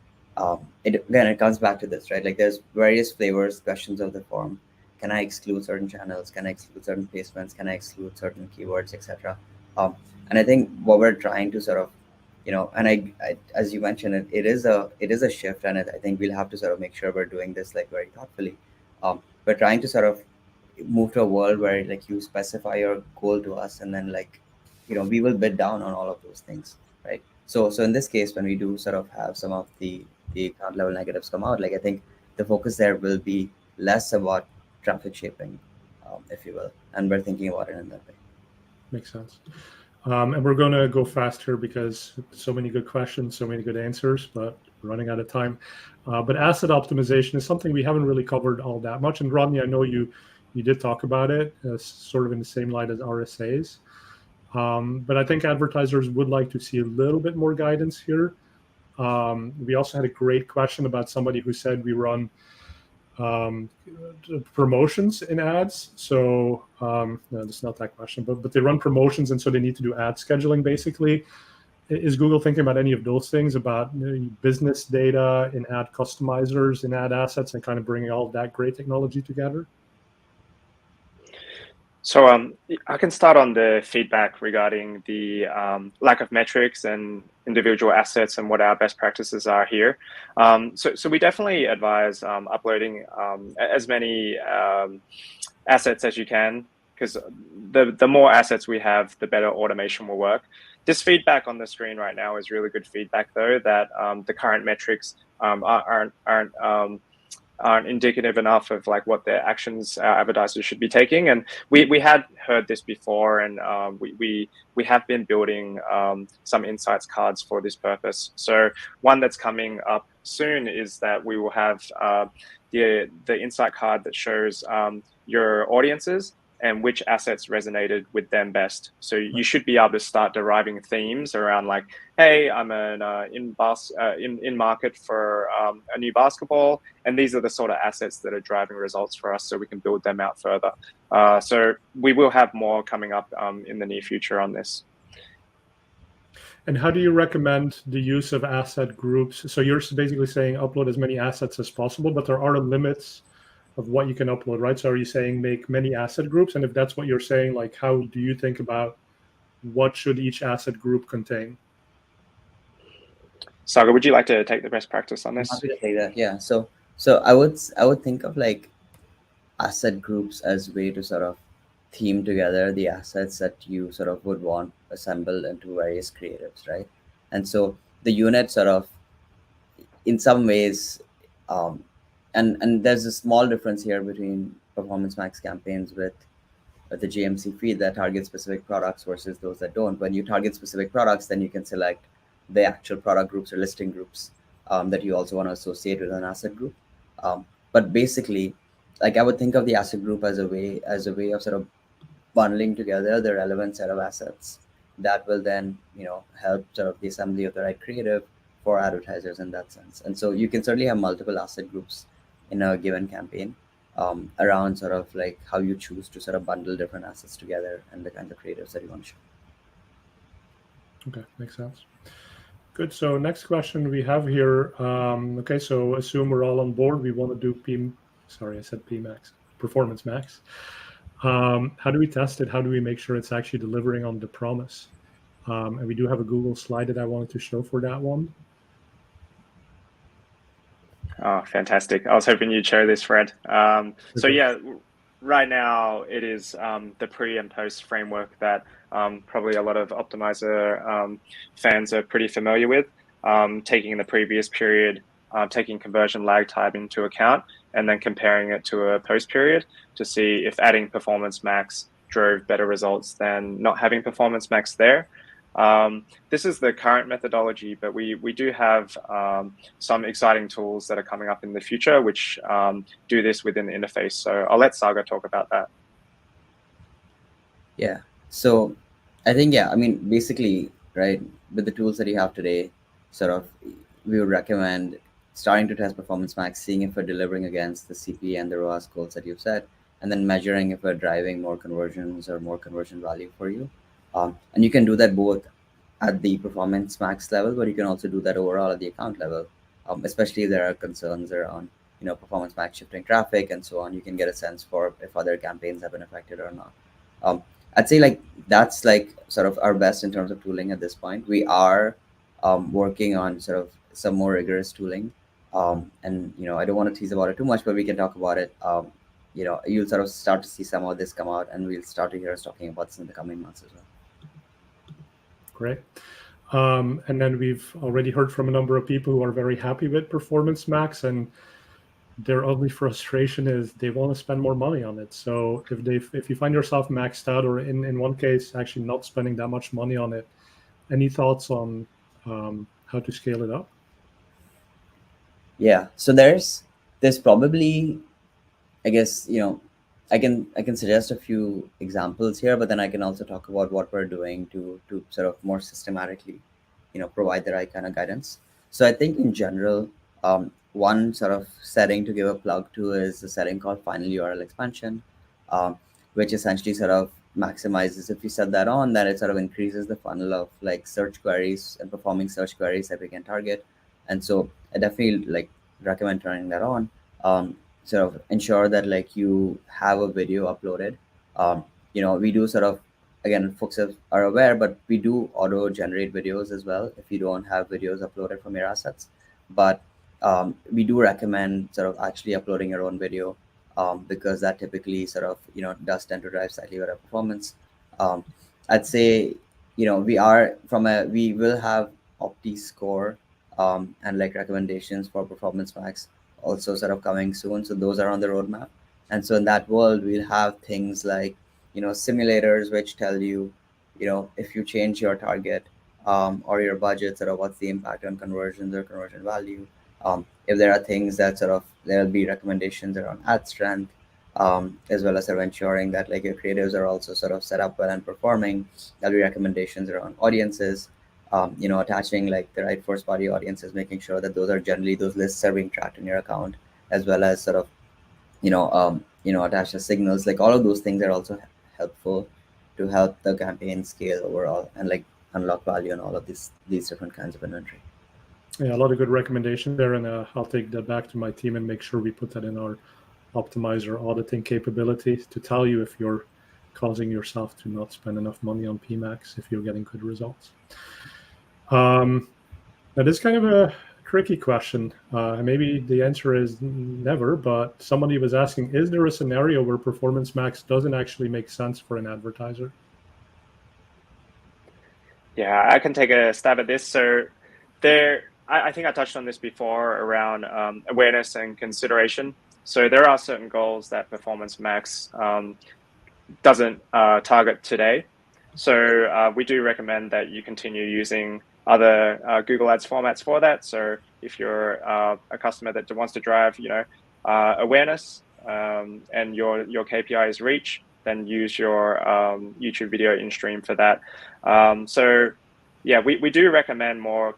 it comes back to this, right? Like there's various flavors, questions of the form. Can I exclude certain channels? Can I exclude certain placements? Can I exclude certain keywords, etc.? And I think what we're trying to sort of, and I as you mentioned, it is a shift, and I think we'll have to sort of make sure we're doing this like very thoughtfully. we're trying to sort of move to a world where like you specify your goal to us, and then like, we will bid down on all of those things, right? So in this case, when we do sort of have some of the account level negatives come out, like I think the focus there will be less about traffic shaping, if you will, and we're thinking about it in that way. Makes sense. And we're going to go fast here because so many good questions, so many good answers, but we're running out of time. But asset optimization is something we haven't really covered all that much. And Rodney, I know you did talk about it sort of in the same light as RSAs. But I think advertisers would like to see a little bit more guidance here. We also had a great question about somebody who said we run promotions in ads. So no, that's not that question, but they run promotions, and so they need to do ad scheduling basically. Is Google thinking about any of those things, about business data in ad customizers, in ad assets, and kind of bringing all of that great technology together? So I can start on the feedback regarding the lack of metrics and individual assets and what our best practices are here. So we definitely advise uploading as many assets as you can, because the more assets we have, the better automation will work. This feedback on the screen right now is really good feedback, though, that the current metrics aren't indicative enough of like what the actions our advertisers should be taking. And we had heard this before, and we have been building some insights cards for this purpose. So one that's coming up soon is that we will have the insight card that shows your audiences and which assets resonated with them best. So you should be able to start deriving themes around like, hey, I'm in market for a new basketball, and these are the sort of assets that are driving results for us, so we can build them out further. So we will have more coming up in the near future on this. And how do you recommend the use of asset groups? So you're basically saying upload as many assets as possible, but there are limits of what you can upload, right? So are you saying make many asset groups? And if that's what you're saying, like, how do you think about what should each asset group contain? Sagar, would you like to take the best practice on this? I'm happy to take that. Yeah. So I would think of like asset groups as way to sort of theme together the assets that you sort of would want assembled into various creatives, right? And so the unit sort of, in some ways, and there's a small difference here between Performance Max campaigns with the GMC feed that target specific products versus those that don't. When you target specific products, then you can select the actual product groups or listing groups that you also want to associate with an asset group. But basically, like I would think of the asset group as a way of sort of bundling together the relevant set of assets that will then help sort of the assembly of the right creative for advertisers in that sense. And so you can certainly have multiple asset groups in a given campaign around sort of like how you choose to sort of bundle different assets together and the kinds of creatives that you want to show. Okay, makes sense. Good. So next question we have here. Okay, so assume we're all on board. We want to do PMax, Performance Max. How do we test it? How do we make sure it's actually delivering on the promise? And we do have a Google slide that I wanted to show for that one. Oh, fantastic. I was hoping you'd show this, Fred. So yeah, right now it is the pre and post framework that probably a lot of Optmyzr fans are pretty familiar with, taking the previous period, taking conversion lag time into account, and then comparing it to a post period to see if adding Performance Max drove better results than not having Performance Max there. This is the current methodology, but we do have some exciting tools that are coming up in the future which do this within the interface. So I'll let Saga talk about that. Yeah. So I think, I mean, basically, right, with the tools that you have today, sort of, we would recommend starting to test Performance Max, seeing if we're delivering against the CP and the ROAS goals that you've set, and then measuring if we're driving more conversions or more conversion value for you. And you can do that both at the Performance Max level, but you can also do that overall at the account level, especially if there are concerns around Performance Max shifting traffic and so on. You can get a sense for if other campaigns have been affected or not. I'd say like that's like sort of our best in terms of tooling at this point. We are working on sort of some more rigorous tooling, and I don't want to tease about it too much, but we can talk about it you'll sort of start to see some of this come out, and we'll start to hear us talking about this in the coming months as well. Great. And then we've already heard from a number of people who are very happy with Performance Max, and their only frustration is they want to spend more money on it. So if you find yourself maxed out, or in one case actually not spending that much money on it, any thoughts on how to scale it up? Yeah, so there's probably, I guess, I can suggest a few examples here, but then I can also talk about what we're doing to sort of more systematically, provide the right kind of guidance. So I think in general, one sort of setting to give a plug to is a setting called final URL expansion, which essentially sort of maximizes, if you set that on, then it sort of increases the funnel of like search queries and performing search queries that we can target. And so I definitely like recommend turning that on. Sort of ensure that like you have a video uploaded. We do sort of, again, folks are aware, but we do auto generate videos as well if you don't have videos uploaded from your assets. But we do recommend sort of actually uploading your own video, because that typically sort of does tend to drive slightly better performance. I'd say we will have Opti score and like recommendations for Performance Max also sort of coming soon. So those are on the roadmap. And so in that world, we'll have things like, simulators, which tell you, if you change your target or your budget, sort of what's the impact on conversions or conversion value. If there are things that sort of, there'll be recommendations around ad strength, as well as sort of ensuring that like your creatives are also sort of set up well and performing. There'll be recommendations around audiences, attaching like the right first party audiences, making sure that those lists are being tracked in your account, as well as sort of, attach the signals. Like all of those things are also helpful to help the campaign scale overall and like unlock value on all of these different kinds of inventory. Yeah, a lot of good recommendations there, and I'll take that back to my team and make sure we put that in our Optmyzr auditing capability to tell you if you're causing yourself to not spend enough money on PMax if you're getting good results. Now, this is kind of a tricky question. Maybe the answer is never, but somebody was asking, is there a scenario where Performance Max doesn't actually make sense for an advertiser? Yeah, I can take a stab at this. So I think I touched on this before around awareness and consideration. So there are certain goals that Performance Max doesn't target today. So we do recommend that you continue using other Google Ads formats for that. So if you're a customer that wants to drive, awareness and your KPI is reach, then use your YouTube video in stream for that. So yeah, we do recommend more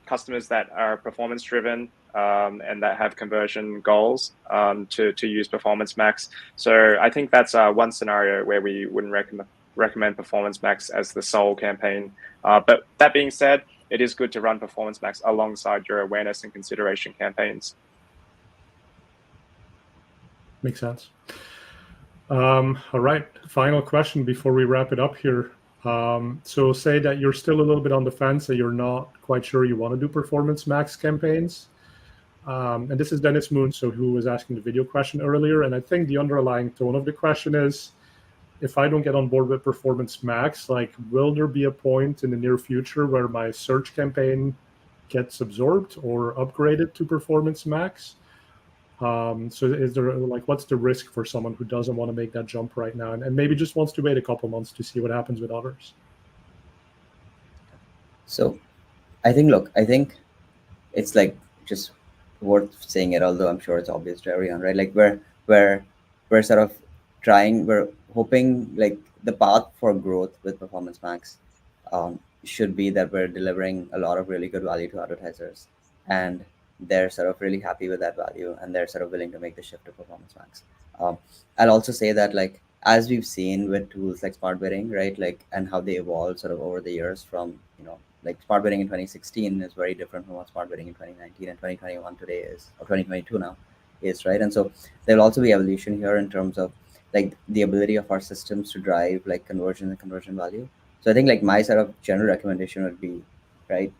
customers that are performance driven and that have conversion goals to use Performance Max. So I think that's one scenario where we wouldn't recommend Performance Max as the sole campaign. But that being said, it is good to run Performance Max alongside your awareness and consideration campaigns. Makes sense. All right, final question before we wrap it up here. So say that you're still a little bit on the fence, that you're not quite sure you want to do Performance Max campaigns. And this is Dennis Moon, so who was asking the video question earlier. And I think the underlying tone of the question is, if I don't get on board with Performance Max, like, will there be a point in the near future where my search campaign gets absorbed or upgraded to Performance Max? So is there, like, what's the risk for someone who doesn't want to make that jump right now and maybe just wants to wait a couple months to see what happens with others? So I think it's like just worth saying it, although I'm sure it's obvious to everyone, right? Like we're sort of we're hoping like the path for growth with Performance Max should be that we're delivering a lot of really good value to advertisers, and they're sort of really happy with that value, and they're sort of willing to make the shift to Performance Max. I'll also say that, like, as we've seen with tools like smart bidding, right, like, and how they evolve sort of over the years from, like smart bidding in 2016 is very different from what smart bidding in 2019 and 2021 today is, or 2022 now is, right? And so there'll also be evolution here in terms of like the ability of our systems to drive like conversion and conversion value. So I think like my sort of general recommendation would be, right,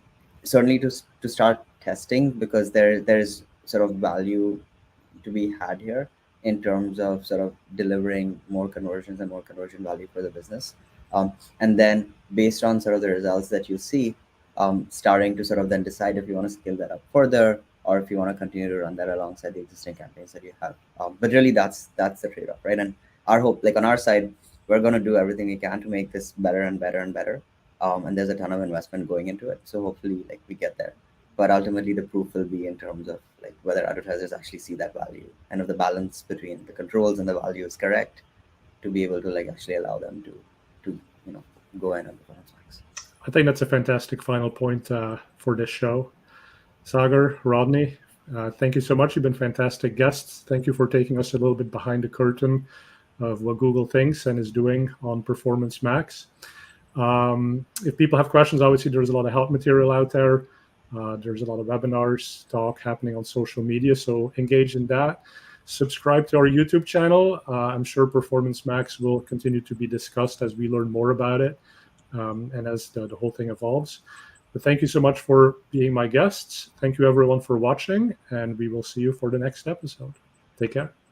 certainly to start testing, because there's sort of value to be had here in terms of sort of delivering more conversions and more conversion value for the business. And then based on sort of the results that you see, starting to sort of then decide if you want to scale that up further, or if you want to continue to run that alongside the existing campaigns that you have. But really, that's the trade-off, right? And our hope, like on our side, we're going to do everything we can to make this better and better and better. And there's a ton of investment going into it. So hopefully, like, we get there. But ultimately, the proof will be in terms of like whether advertisers actually see that value, and if the balance between the controls and the value is correct, to be able to like actually allow them to go in on Performance Max. I think that's a fantastic final point for this show. Sagar, Rodney, thank you so much. You've been fantastic guests. Thank you for taking us a little bit behind the curtain of what Google thinks and is doing on Performance Max. If people have questions, obviously there's a lot of help material out there. There's a lot of webinars, talk happening on social media, so engage in that. Subscribe to our YouTube channel. I'm sure Performance Max will continue to be discussed as we learn more about it and as the whole thing evolves. But thank you so much for being my guests. Thank you everyone for watching, and we will see you for the next episode. Take care.